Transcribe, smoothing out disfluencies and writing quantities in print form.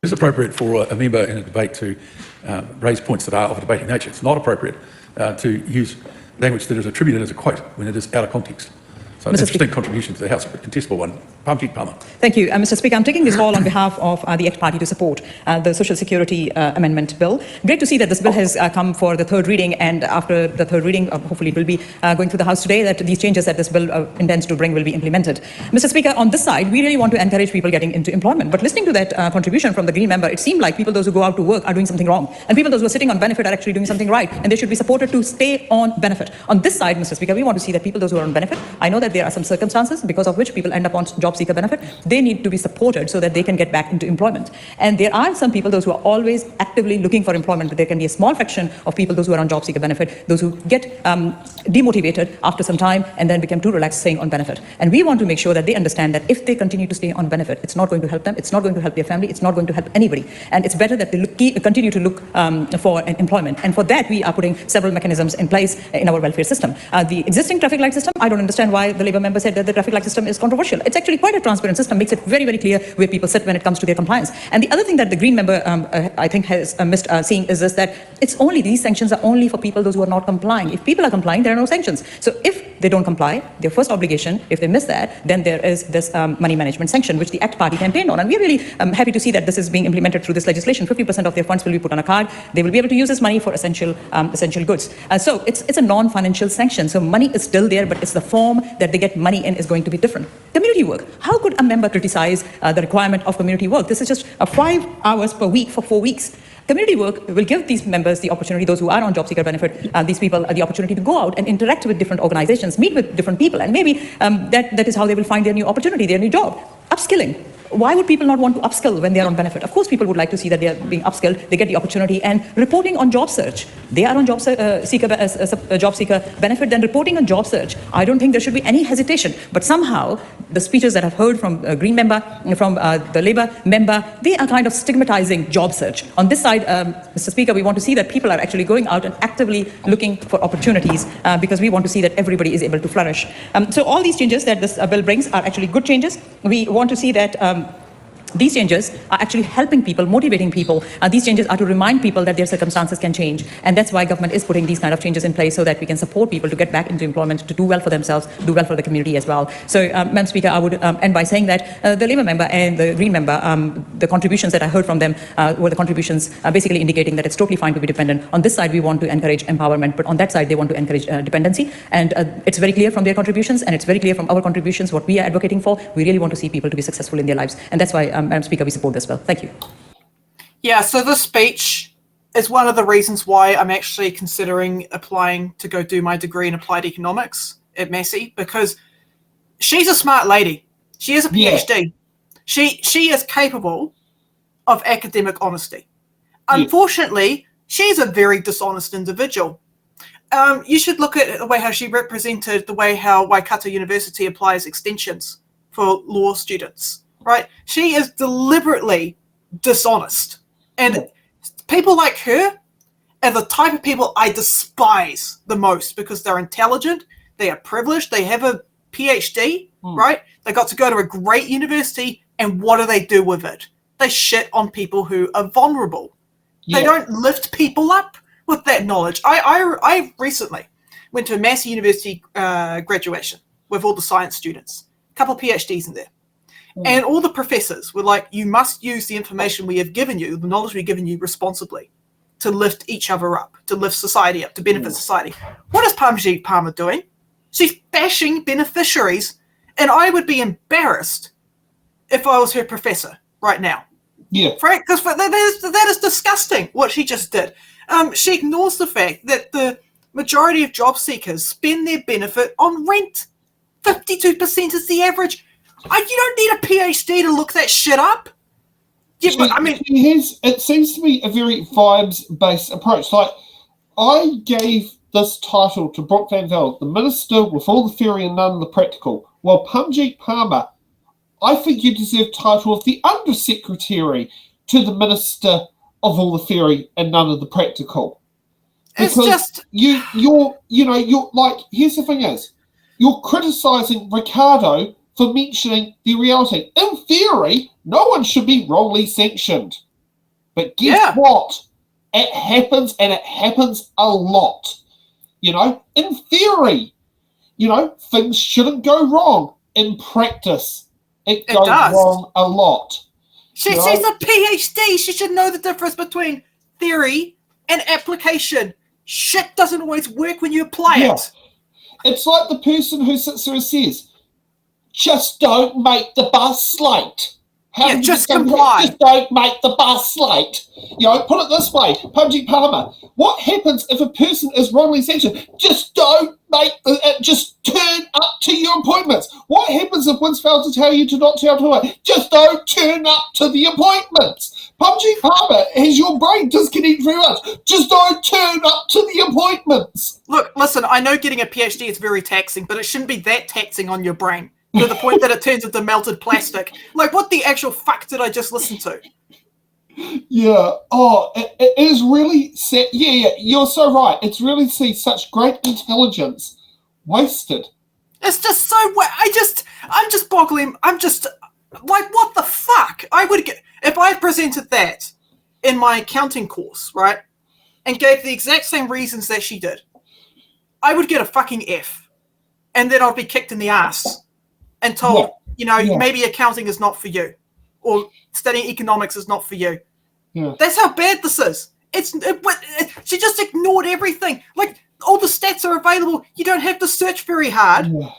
It is appropriate for a member in a debate to raise points that are of a debating nature. It's not appropriate to use language that is attributed as a quote when it is out of context. So an interesting contribution to the House, but contestable one. Parmjeet Parmar. Thank you. Mr. Speaker, I'm taking this call on behalf of the ACT Party to support the Social Security Amendment Bill. Great to see that this bill has come for the third reading, and after the third reading, hopefully it will be going through the House today, that these changes that this bill intends to bring will be implemented. Mr. Speaker, on this side, we really want to encourage people getting into employment, but listening to that contribution from the Green member, it seemed like people, those who go out to work, are doing something wrong, and people, those who are sitting on benefit, are actually doing something right, and they should be supported to stay on benefit. On this side, Mr. Speaker, we want to see that people, those who are on benefit, I know that there are some circumstances because of which people end up on job seeker benefit. They need to be supported so that they can get back into employment. And there are some people, those who are always actively looking for employment, but there can be a small fraction of people, those who are on job seeker benefit, those who get demotivated after some time and then become too relaxed staying on benefit. And we want to make sure that they understand that if they continue to stay on benefit, it's not going to help them, it's not going to help their family, it's not going to help anybody. And it's better that they continue to look for an employment. And for that, we are putting several mechanisms in place in our welfare system. The existing traffic light system, I don't understand why the Labour member said that the traffic light system is controversial. It's actually quite a transparent system, makes it very, very clear where people sit when it comes to their compliance. And the other thing that the Green member, I think, has missed seeing is this, that it's only, these sanctions are only for people, those who are not complying. If people are complying, there are no sanctions. So if they don't comply, their first obligation, if they miss that, then there is this money management sanction, which the ACT Party campaigned on. And we're really happy to see that this is being implemented through this legislation. 50% of their funds will be put on a card. They will be able to use this money for essential goods. So it's a non-financial sanction. So money is still there, but it's the form that they get money in is going to be different. Community work. How could a member criticize the requirement of community work? This is just 5 hours per week for 4 weeks. Community work will give these members the opportunity, those who are on job seeker benefit, these people the opportunity to go out and interact with different organizations, meet with different people, and maybe that is how they will find their new opportunity, their new job. Upskilling. Why would people not want to upskill when they are on benefit? Of course, people would like to see that they are being upskilled, they get the opportunity, and reporting on job search. They are on job seeker benefit, then reporting on job search. I don't think there should be any hesitation. But somehow, the speeches that I've heard from a Green member, from the Labour member, they are kind of stigmatizing job search. On this side, Mr. Speaker, we want to see that people are actually going out and actively looking for opportunities because we want to see that everybody is able to flourish. So all these changes that this bill brings are actually good changes. We want to see that these changes are actually helping people, motivating people. These changes are to remind people that their circumstances can change. And that's why government is putting these kind of changes in place so that we can support people to get back into employment, to do well for themselves, do well for the community as well. So, Madam Speaker, I would end by saying that the Labour member and the Green member, the contributions that I heard from them were the contributions basically indicating that it's totally fine to be dependent. On this side, we want to encourage empowerment, but on that side, they want to encourage dependency. And it's very clear from their contributions, and it's very clear from our contributions what we are advocating for. We really want to see people to be successful in their lives. And that's why, Madam Speaker, we support this bill. Thank you. Yeah, so this speech is one of the reasons why I'm actually considering applying to go do my degree in applied economics at Massey, because she's a smart lady. She has a PhD. Yeah. She is capable of academic honesty. Unfortunately, she's a very dishonest individual. You should look at the way how she represented the way how Waikato University applies extensions for law students. Right? She is deliberately dishonest. And people like her are the type of people I despise the most because they're intelligent, they are privileged, they have a PhD, right? They got to go to a great university, and what do they do with it? They shit on people who are vulnerable. Yeah. They don't lift people up with that knowledge. I recently went to a Massey University graduation with all the science students, a couple of PhDs in there. And all the professors were like, you must use the information we have given you, the knowledge we've given you responsibly to lift each other up, to lift society up, to benefit society. What is Parmjeet Parmar doing? She's bashing beneficiaries. And I would be embarrassed if I was her professor right now. Yeah. Frank, because that is disgusting what she just did. She ignores the fact that the majority of job seekers spend their benefit on rent. 52% is the average. You don't need a PhD to look that shit up. Yeah, but I mean, it seems to be a very vibes-based approach. Like, I gave this title to Brooke Van Vel, the minister with all the theory and none of the practical. Well, Parmjeet Parmar, I think you deserve title of the undersecretary to the minister of all the theory and none of the practical. Because it's just you're like, here's the thing is, you're criticising Ricardo for mentioning the reality. In theory, no one should be wrongly sanctioned. But guess what? It happens, and it happens a lot. You know, in theory, you know, things shouldn't go wrong. In practice, it goes wrong a lot. She's a PhD. She should know the difference between theory and application. Shit doesn't always work when you apply it. It's like the person who sits there and says, just don't make the bus late. Just comply. Just don't make the bus late. You know, put it this way, Parmjeet Parmar, what happens if a person is wrongly sanctioned? Just don't just turn up to your appointments. What happens if one's failed to tell you to not turn up to it? Just don't turn up to the appointments. Parmjeet Parmar, has your brain disconnected very much? Just don't turn up to the appointments. Look, listen, I know getting a PhD is very taxing, but it shouldn't be that taxing on your brain to the point that it turns into melted plastic. Like, what the actual fuck did I just listen to? Yeah. Oh, it is really sad. Yeah, you're so right. It's really see such great intelligence wasted. It's just so. I'm just boggling. I'm just like, what the fuck? I would get if I presented that in my accounting course, right, and gave the exact same reasons that she did. I would get a fucking F, and then I'd be kicked in the ass and told, maybe accounting is not for you, or studying economics is not for you. Yeah. That's how bad this is. She just ignored everything. Like, all the stats are available. You don't have to search very hard. Yeah.